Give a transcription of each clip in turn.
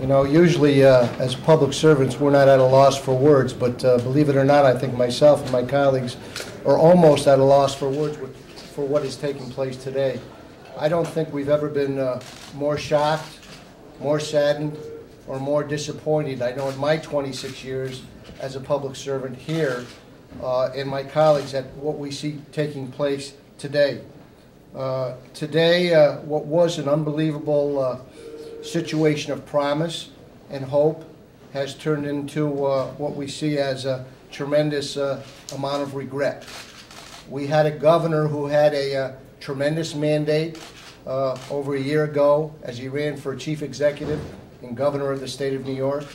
You know, usually as public servants, we're not at a loss for words, but believe it or not, I think myself and my colleagues are almost at a loss for words for what is taking place today. I don't think we've ever been more shocked, more saddened, or more disappointed. I know in my 26 years as a public servant here and my colleagues at what we see taking place today. Today, what was an unbelievable situation of promise and hope has turned into what we see as a tremendous amount of regret. We had a governor who had a tremendous mandate over a year ago as he ran for chief executive and governor of the state of New York.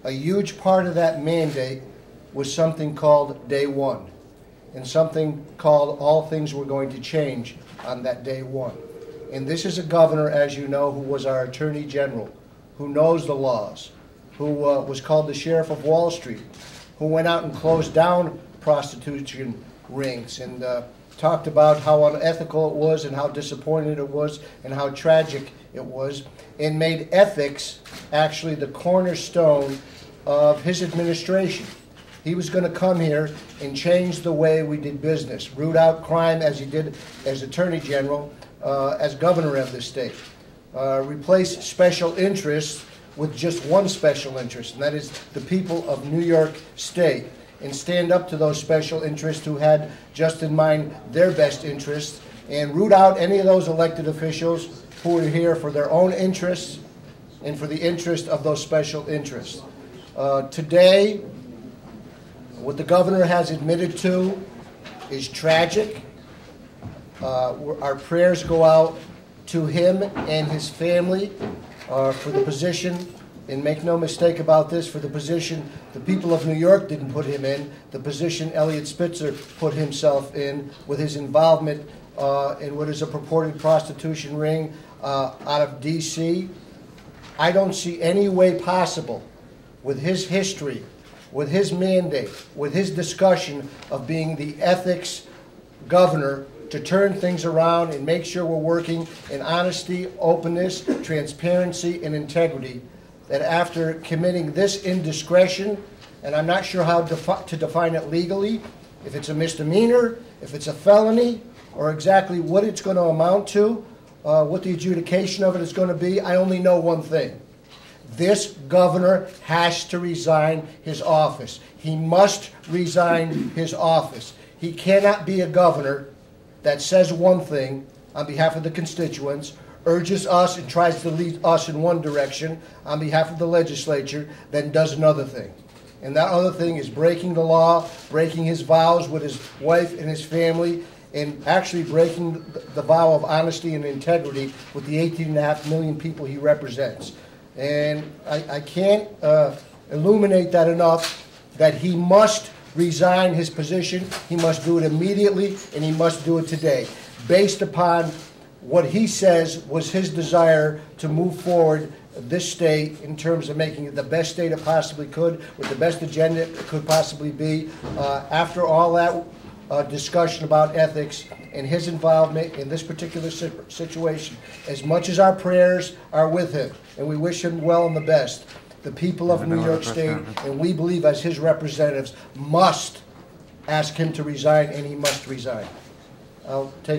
A huge part of that mandate was something called Day One, and something called all things were going to change on that Day One. And this is a governor, as you know, who was our Attorney General, who knows the laws, who was called the Sheriff of Wall Street, who went out and closed down prostitution rings and talked about how unethical it was and how disappointing it was and how tragic it was, and made ethics actually the cornerstone of his administration. He was going to come here and change the way we did business, root out crime as he did as Attorney General, as governor of the state, replace special interests with just one special interest, and that is the people of New York State, and stand up to those special interests who had just in mind their best interests, and root out any of those elected officials who are here for their own interests and for the interest of those special interests. Today, what the governor has admitted to is tragic. Our prayers go out to him and his family for the position, and make no mistake about this, for the position the people of New York didn't put him in, the position Elliot Spitzer put himself in with his involvement in what is a purported prostitution ring out of D.C. I don't see any way possible with his history, with his mandate, with his discussion of being the ethics governor, to turn things around and make sure we're working in honesty, openness, transparency, and integrity, that after committing this indiscretion, and I'm not sure how to define it legally, if it's a misdemeanor, if it's a felony, or exactly what it's going to amount to, what the adjudication of it is going to be, I only know one thing. This governor has to resign his office. He must resign his office. He cannot be a governor that says one thing on behalf of the constituents, urges us and tries to lead us in one direction on behalf of the legislature, then does another thing. And that other thing is breaking the law, breaking his vows with his wife and his family, and actually breaking the vow of honesty and integrity with the 18.5 million people he represents. And I can't illuminate that enough, that he must resign his position. He must do it immediately, and he must do it today, based upon what he says was his desire to move forward this state in terms of making it the best state it possibly could, with the best agenda it could possibly be. After all that discussion about ethics and his involvement in this particular situation, as much as our prayers are with him, and we wish him well and the best, the people of New York State, and we believe as his representatives, must ask him to resign, and he must resign. I'll take